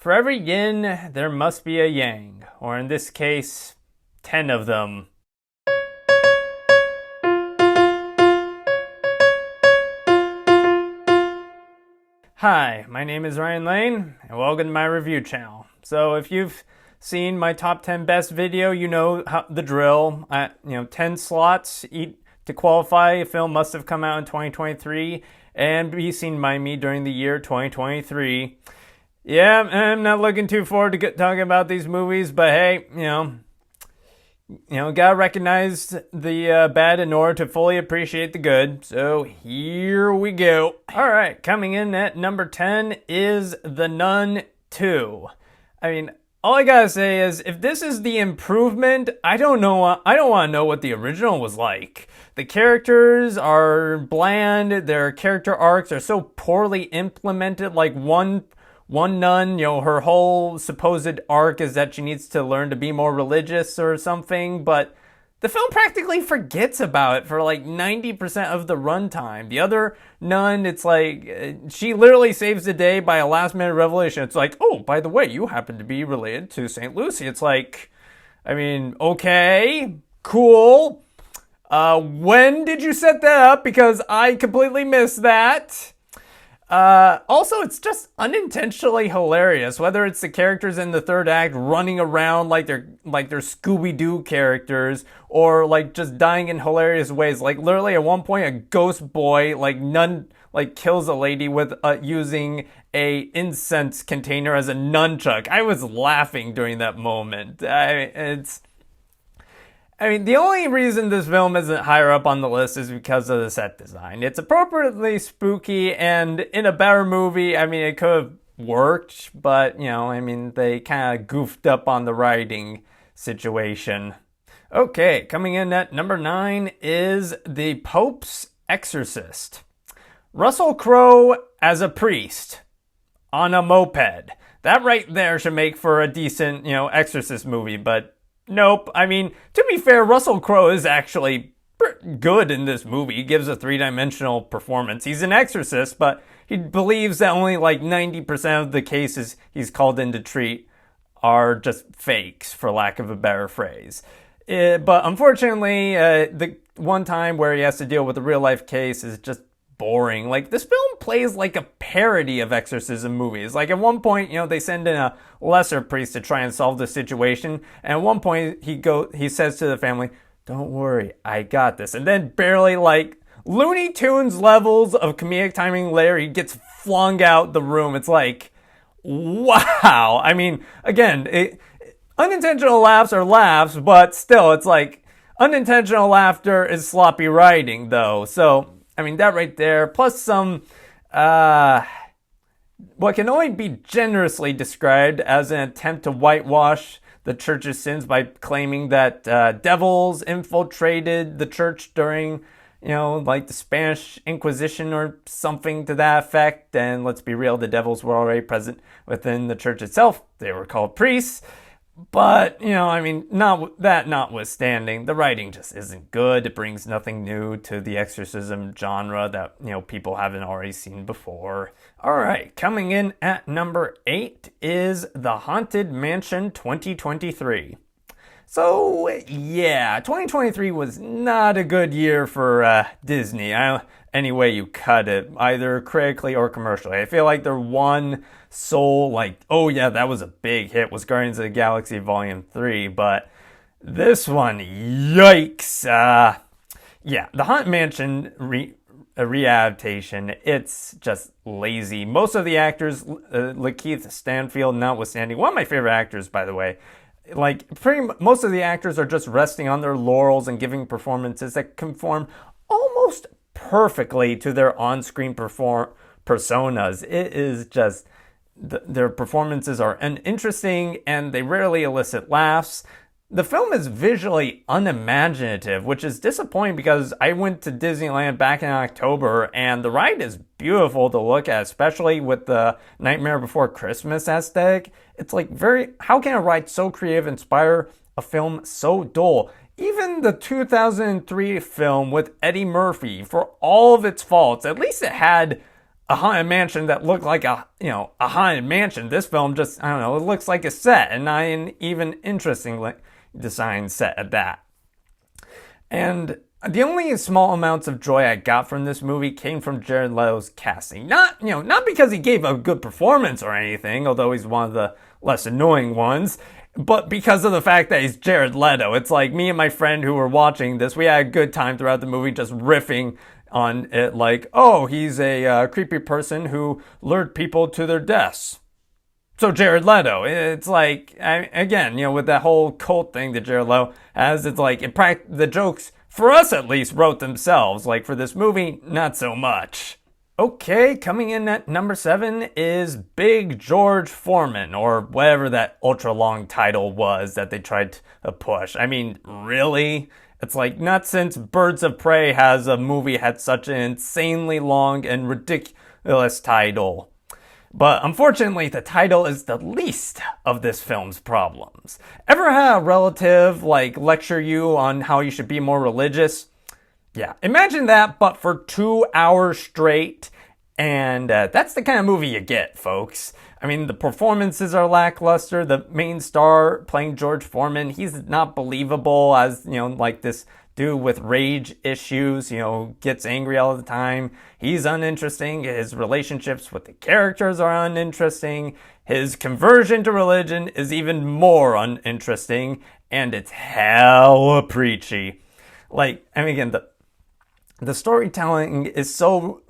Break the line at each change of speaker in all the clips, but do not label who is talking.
For every yin, there must be a yang, or in this case, 10 of them. Hi, my name is Ryan Lane, and welcome to my review channel. So if you've seen my top 10 best video, you know the drill. 10 slots to qualify. A film must have come out in 2023 and be seen by me during the year 2023. Yeah, I'm not looking too forward to talking about these movies, but hey, gotta recognize the bad in order to fully appreciate the good. So here we go. All right, coming in at number 10 is The Nun 2. I mean, all I gotta say is, if this is the improvement, I don't want to know what the original was like. The characters are bland. Their character arcs are so poorly implemented. Like one nun, her whole supposed arc is that she needs to learn to be more religious or something, but the film practically forgets about it for like 90% of the runtime. The other nun, it's like, she literally saves the day by a last minute revelation. It's like, oh, by the way, you happen to be related to St. Lucy. It's like, I mean, okay, cool. When did you set that up? Because I completely missed that. Also, it's just unintentionally hilarious, whether it's the characters in the third act running around like they're Scooby-Doo characters, or like just dying in hilarious ways. Like literally at one point, a ghost boy kills a lady with using a incense container as a nunchuck. I was laughing during that moment. The only reason this film isn't higher up on the list is because of the set design. It's appropriately spooky, and in a better movie, it could have worked, but, they kind of goofed up on the writing situation. Okay, coming in at number 9 is The Pope's Exorcist. Russell Crowe as a priest on a moped. That right there should make for a decent, Exorcist movie, but nope. To be fair, Russell Crowe is actually good in this movie. He gives a three-dimensional performance. He's an exorcist, but he believes that only like 90% of the cases he's called in to treat are just fakes, for lack of a better phrase. But unfortunately, the one time where he has to deal with a real-life case is just boring. Like, this film plays like a parody of exorcism movies. Like, at one point, they send in a lesser priest to try and solve the situation, and at one point he says to the family, "Don't worry, I got this." And then barely like Looney Tunes levels of comedic timing later, he gets flung out the room. It's like, wow. Again, unintentional laughs are laughs, but still, it's like unintentional laughter is sloppy writing, though. So that right there, plus some, what can only be generously described as an attempt to whitewash the church's sins by claiming that devils infiltrated the church during, the Spanish Inquisition or something to that effect. And let's be real, the devils were already present within the church itself. They were called priests. But, notwithstanding, the writing just isn't good. It brings nothing new to the exorcism genre that, people haven't already seen before. All right, coming in at number 8 is The Haunted Mansion 2023. So, yeah, 2023 was not a good year for Disney. Any way you cut it, either critically or commercially. I feel like their one sole, oh yeah, that was a big hit, was Guardians of the Galaxy Volume 3, but this one, yikes. The Haunted Mansion readaptation, it's just lazy. Most of the actors, Lakeith Stanfield notwithstanding, one of my favorite actors, by the way, most of the actors are just resting on their laurels and giving performances that conform almost perfectly to their on-screen personas. It is just, their performances are uninteresting and they rarely elicit laughs. The film is visually unimaginative, which is disappointing because I went to Disneyland back in October and the ride is beautiful to look at, especially with the Nightmare Before Christmas aesthetic. It's like how can a ride so creative inspire a film so dull? Even the 2003 film with Eddie Murphy, for all of its faults, at least it had a haunted mansion that looked like a haunted mansion. This film just, I don't know, it looks like a set, and not an even interestingly designed set at that. And the only small amounts of joy I got from this movie came from Jared Leto's casting. Not because he gave a good performance or anything, although he's one of the less annoying ones, but because of the fact that he's Jared Leto. It's like me and my friend who were watching this, we had a good time throughout the movie just riffing on it, like, oh, he's a creepy person who lured people to their deaths. So Jared Leto, it's like, again, with that whole cult thing that Jared Leto has, it's like, the jokes, for us at least, wrote themselves. Like, for this movie, not so much. Okay, coming in at number 7 is Big George Foreman, or whatever that ultra-long title was that they tried to push. I mean, really? It's like, not since Birds of Prey has a movie had such an insanely long and ridiculous title. But unfortunately, the title is the least of this film's problems. Ever had a relative, lecture you on how you should be more religious? Yeah, imagine that, but for 2 hours straight. And that's the kind of movie you get, folks. I mean, the performances are lackluster. The main star playing George Foreman, he's not believable as, this dude with rage issues, gets angry all the time. He's uninteresting. His relationships with the characters are uninteresting. His conversion to religion is even more uninteresting. And it's hella preachy. Again, the storytelling is so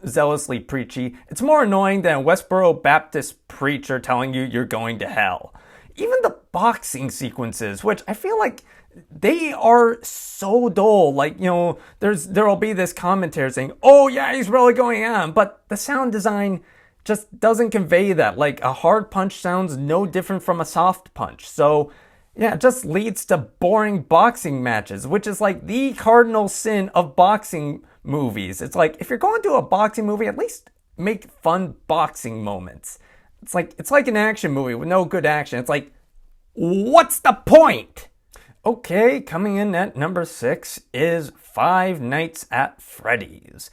zealously preachy, it's more annoying than a Westboro Baptist preacher telling you you're going to hell. Even the boxing sequences, which I feel like they are so dull. There'll be this commentary saying, oh yeah, he's really going on, but the sound design just doesn't convey that. Like, a hard punch sounds no different from a soft punch. So yeah, it just leads to boring boxing matches, which is like the cardinal sin of boxing movies. It's like, if you're going to a boxing movie, at least make fun boxing moments. It's like an action movie with no good action. It's like, what's the point? Okay, coming in at number 6 is Five Nights at Freddys.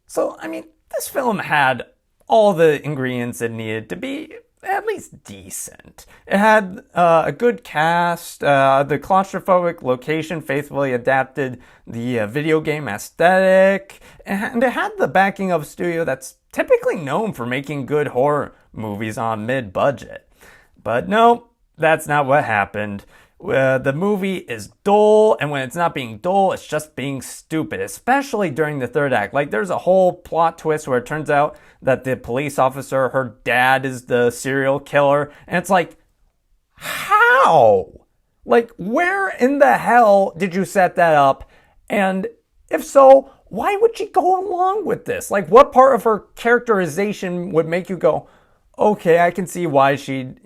So, I mean, this film had all the ingredients it needed to be at least decent. It had a good cast, the claustrophobic location faithfully adapted the video game aesthetic, and it had the backing of a studio that's typically known for making good horror movies on mid-budget. But no, that's not what happened. The movie is dull, and when it's not being dull, it's just being stupid, especially during the third act. There's a whole plot twist where it turns out that the police officer, her dad, is the serial killer, and it's like, how? Where in the hell did you set that up? And if so, why would she go along with this? What part of her characterization would make you go, okay, I can see why she'd,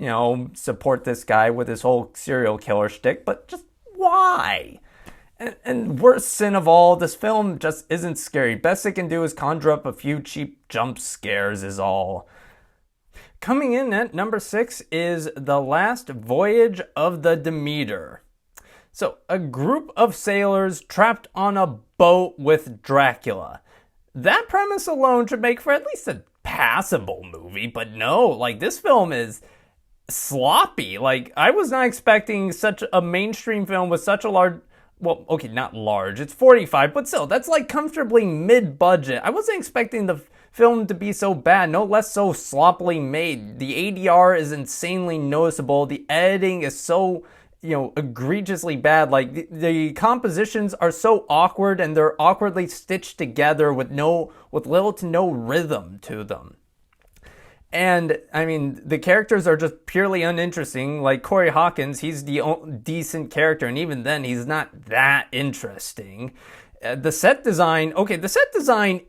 support this guy with his whole serial killer shtick, but just why? And worst sin of all, this film just isn't scary. Best it can do is conjure up a few cheap jump scares is all. Coming in at number 6 is The Last Voyage of the Demeter. So, a group of sailors trapped on a boat with Dracula. That premise alone should make for at least a passable movie, but no, this film is sloppy. I was not expecting such a mainstream film with such a large, well, okay, not large, it's 45, but still, that's comfortably mid-budget. I wasn't expecting the film to be so bad, no less so sloppily made. The ADR is insanely noticeable. The editing is so, egregiously bad. The compositions are so awkward, and they're awkwardly stitched together with little to no rhythm to them. And, I mean, the characters are just purely uninteresting. Corey Hawkins, he's the decent character, and even then, he's not that interesting. The set design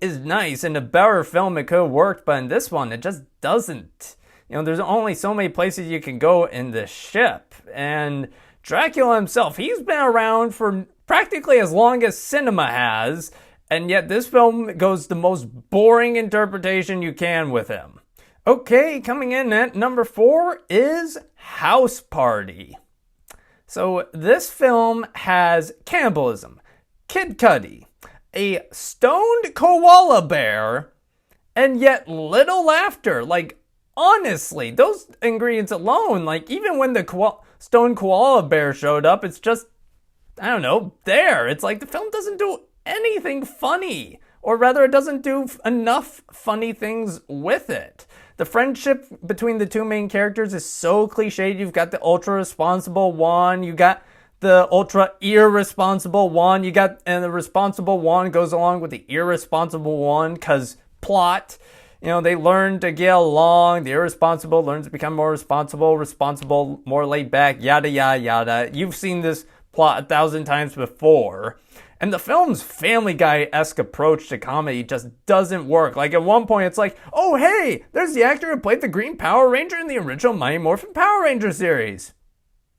is nice. In a better film, it could have worked, but in this one, it just doesn't. There's only so many places you can go in this ship. And Dracula himself, he's been around for practically as long as cinema has, and yet this film goes the most boring interpretation you can with him. Okay, coming in at number 4 is House Party. So this film has cannibalism, Kid Cudi, a stoned koala bear, and yet little laughter. Like, honestly, those ingredients alone, like, even when the stone koala bear showed up, it's just, I don't know, there. It's like the film doesn't do anything funny. Or rather, it doesn't do enough funny things with it. The friendship between the two main characters is so cliched. You've got the ultra-responsible one. You got the ultra-irresponsible one. And the responsible one goes along with the irresponsible one because plot. They learn to get along. The irresponsible learns to become more responsible, more laid back, yada, yada, yada. You've seen this plot 1,000 times before. And the film's Family Guy-esque approach to comedy just doesn't work. Like, at one point, it's like, oh, hey, there's the actor who played the Green Power Ranger in the original Mighty Morphin Power Ranger series.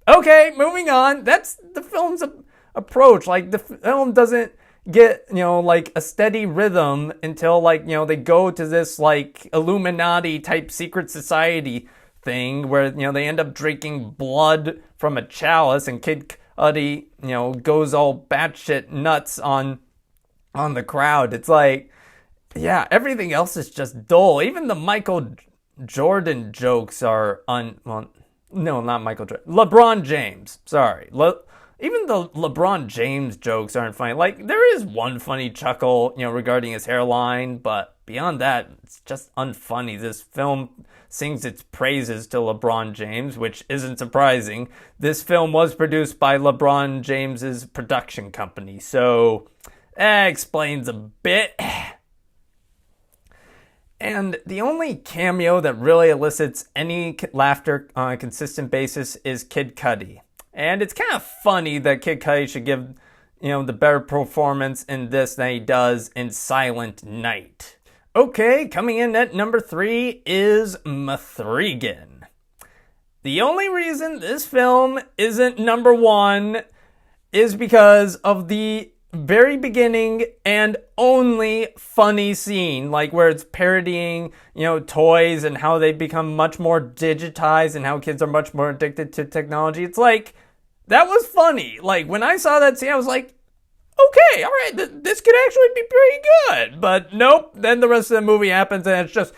Okay, moving on. That's the film's approach. Like, the film doesn't get, like, a steady rhythm until, like, they go to this, like, Illuminati-type secret society thing where, they end up drinking blood from a chalice, and Kid Cudi, goes all batshit nuts on the crowd. It's like, yeah, everything else is just dull. Even the Michael Jordan jokes are well, no, not Michael Jordan. LeBron James. Sorry. Even the LeBron James jokes aren't funny. Like, there is one funny chuckle, regarding his hairline, but beyond that, it's just unfunny. This film sings its praises to LeBron James, which isn't surprising. This film was produced by LeBron James's production company, so that explains a bit. And the only cameo that really elicits any laughter on a consistent basis is Kid Cudi. And it's kind of funny that Kid Cudi should give, the better performance in this than he does in Silent Night. Okay, coming in at number 3 is Mathan. The only reason this film isn't number 1 is because of the very beginning and only funny scene, like where it's parodying, toys and how they become much more digitized and how kids are much more addicted to technology. It's like, that was funny. Like, when I saw that scene, I was like, okay, all right, this could actually be pretty good. But nope, then the rest of the movie happens and it's just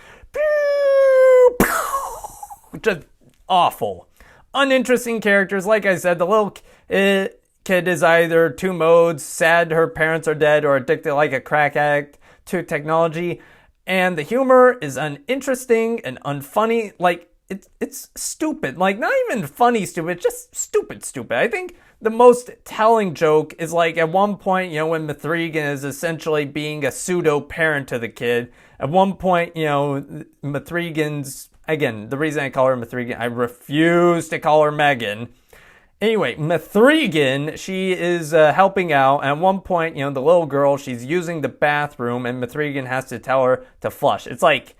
awful. Uninteresting characters. Like I said, the little kid is either two modes, sad her parents are dead, or addicted like a crack addict to technology. And the humor is uninteresting and unfunny. Like, it's stupid. Like, not even funny stupid, just stupid. I think the most telling joke is, like, at one point, when Mathan is essentially being a pseudo-parent to the kid. At one point, Mathan's, again, the reason I call her Mathan, I refuse to call her Megan. Anyway, Mathan, she is helping out. And at one point, the little girl, she's using the bathroom, and Mathan has to tell her to flush. It's like,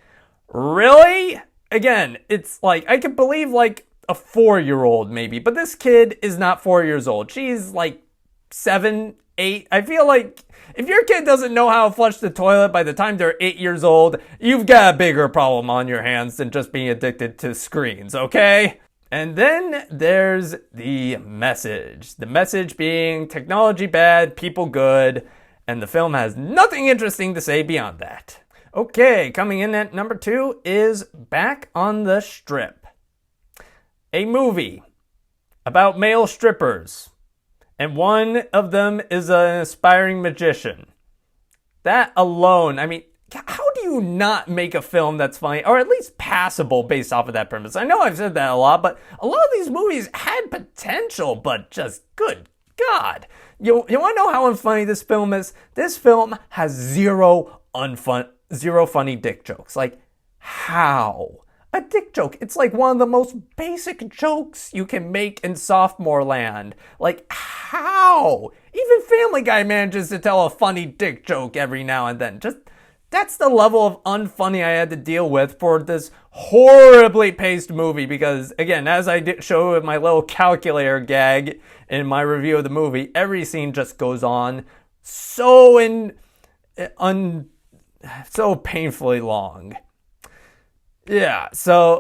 really? Again, it's like, I could believe, like, a 4-year-old maybe, but this kid is not 4 years old. She's like 7, 8. I feel like if your kid doesn't know how to flush the toilet by the time they're 8 years old, you've got a bigger problem on your hands than just being addicted to screens, okay? And then there's the message. The message being technology bad, people good, and the film has nothing interesting to say beyond that. Okay, coming in at number 2 is Back on the Strip. A movie about male strippers, and one of them is an aspiring magician. That alone, I mean, how do you not make a film that's funny, or at least passable based off of that premise? I know I've said that a lot, but a lot of these movies had potential, but just, good God. You want to know how unfunny this film is? This film has zero funny dick jokes. Like, how? A dick joke. It's like one of the most basic jokes you can make in sophomore land. Like, how? Even Family Guy manages to tell a funny dick joke every now and then. Just, that's the level of unfunny I had to deal with for this horribly paced movie. Because, again, as I did show with my little calculator gag in my review of the movie, every scene just goes on so painfully long. Yeah,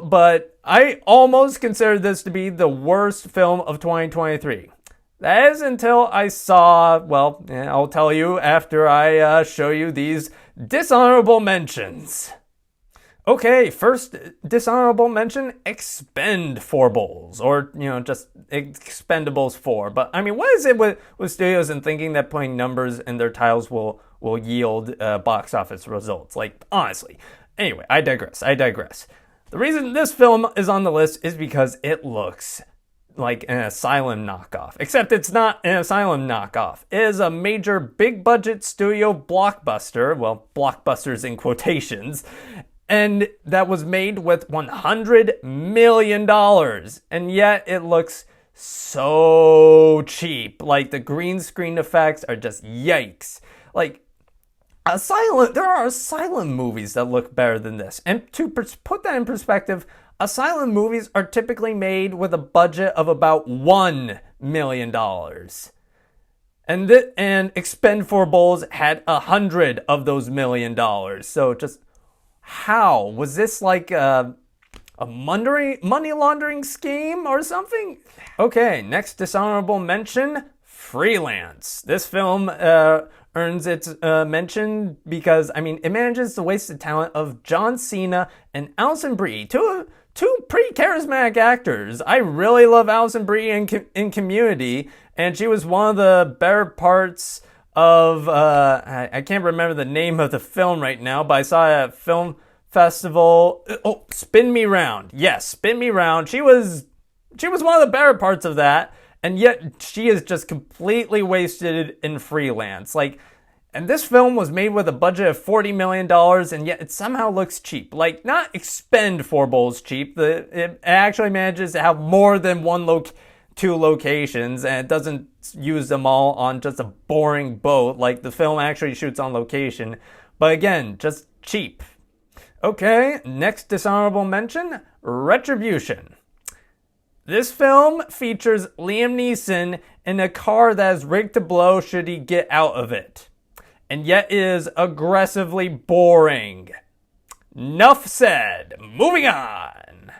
but I almost considered this to be the worst film of 2023. That is until I saw, I'll tell you after I show you these dishonorable mentions. Okay, first dishonorable mention, Expendables, or, just Expendables 4. But, I mean, what is it with studios and thinking that putting numbers in their titles will yield box office results? Like, honestly. Anyway, I digress. The reason this film is on the list is because it looks like an Asylum knockoff. Except it's not an Asylum knockoff. It is a major big budget studio blockbuster. Well, blockbusters in quotations. And that was made with $100 million. And yet it looks so cheap. Like, the green screen effects are just yikes. Like, there are Asylum movies that look better than this. And to put that in perspective, Asylum movies are typically made with a budget of about $1 million. And Expendables had 100 of those $1 million. So just, how? Was this like a money laundering scheme or something? Okay, next dishonorable mention, Freelance. This film earns its mention because, I mean, it manages to waste the talent of John Cena and Alison Brie, two pretty charismatic actors. I really love Alison Brie in Community, and she was one of the better parts of, I can't remember the name of the film right now, but I saw it at film festival. Oh, Spin Me Round. Yes, Spin Me Round. She was one of the better parts of that, and yet she is just completely wasted in Freelance. Like, and this film was made with a budget of $40 million, and yet it somehow looks cheap. Like, not Expendables cheap. It actually manages to have more than two locations, and it doesn't use them all on just a boring boat. Like, the film actually shoots on location. But again, just cheap. Okay, next dishonorable mention, Retribution. This film features Liam Neeson in a car that is rigged to blow should he get out of it, and yet is aggressively boring. Enough said. Moving on.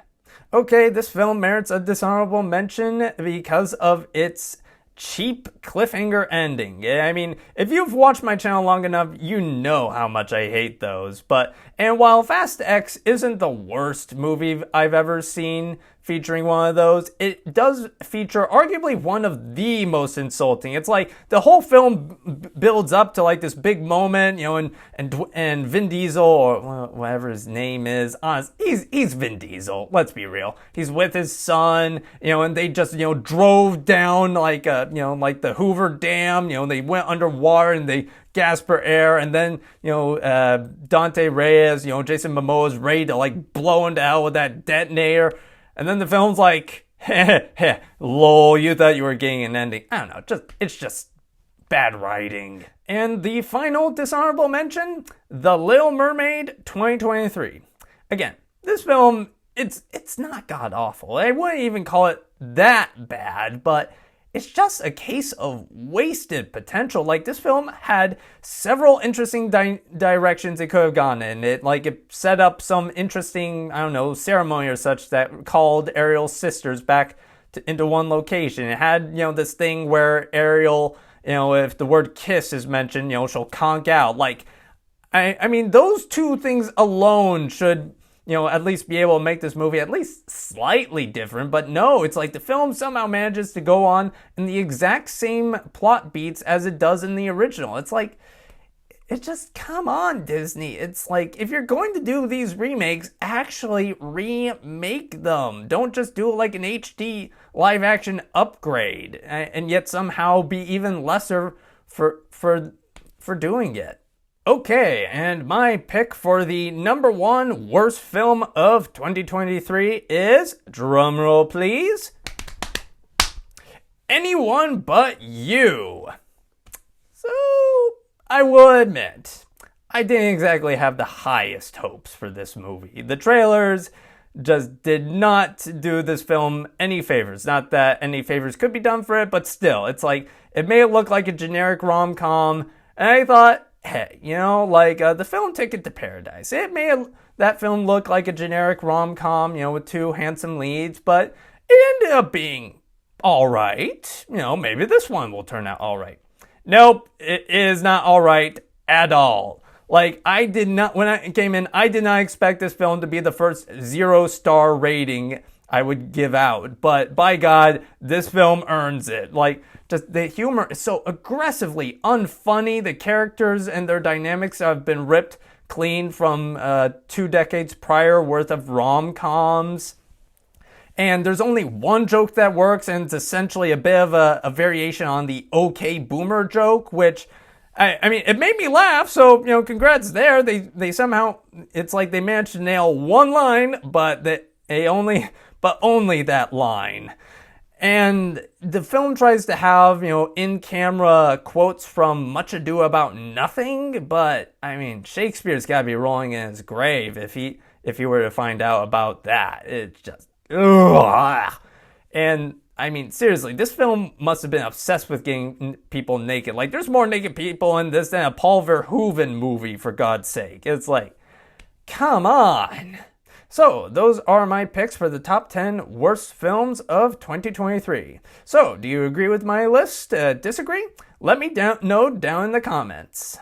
Okay, this film merits a dishonorable mention because of its cheap cliffhanger ending. I mean, if you've watched my channel long enough, you know how much I hate those. And while Fast X isn't the worst movie I've ever seen featuring one of those, it does feature arguably one of the most insulting. It's like the whole film builds up to like this big moment, and Vin Diesel, or whatever his name is, he's Vin Diesel, let's be real. He's with his son, and they just, drove down like the Hoover Dam, they went underwater and they gasped for air, and then, Dante Reyes, Jason Momoa is ready to like blow into hell with that detonator. And then the film's like, lol, you thought you were getting an ending. I don't know, it's just bad writing. And the final dishonorable mention, The Little Mermaid 2023. Again, this film, it's not god-awful. I wouldn't even call it that bad, but it's just a case of wasted potential. Like, this film had several interesting directions it could have gone in. It set up some interesting, ceremony or such that called Ariel's sisters back into one location. It had, this thing where Ariel, if the word kiss is mentioned, she'll conk out. Like, I mean, those two things alone should, at least be able to make this movie at least slightly different. But no, it's like the film somehow manages to go on in the exact same plot beats as it does in the original. It's like, come on, Disney. It's like, if you're going to do these remakes, actually remake them. Don't just do like an HD live action upgrade and yet somehow be even lesser for doing it. Okay, and my pick for the number one worst film of 2023 is, drumroll please, Anyone But You. So, I will admit, I didn't exactly have the highest hopes for this movie. The trailers just did not do this film any favors. Not that any favors could be done for it, but still, it's like, it made it look like a generic rom-com, and I thought, hey, the film Ticket to Paradise. It made that film look like a generic rom-com, with two handsome leads, but it ended up being alright. Maybe this one will turn out alright. Nope, it is not alright at all. Like, I did not, when I came in, I did not expect this film to be the first 0-star rating I would give out. But by God, this film earns it. Like, just the humor is so aggressively unfunny. The characters and their dynamics have been ripped clean from 2 decades prior worth of rom-coms. And there's only one joke that works, and it's essentially a bit of a variation on the okay boomer joke, which, I mean, it made me laugh, so, congrats there. They somehow, it's like they managed to nail one line, but only that line. And the film tries to have, in-camera quotes from Much Ado About Nothing, but, I mean, Shakespeare's gotta be rolling in his grave if he were to find out about that. It's just, ugh. And, I mean, seriously, this film must have been obsessed with getting people naked. Like, there's more naked people in this than a Paul Verhoeven movie, for God's sake. It's like, come on. So, those are my picks for the top 10 worst films of 2023. So, do you agree with my list? Disagree? Let me know down in the comments.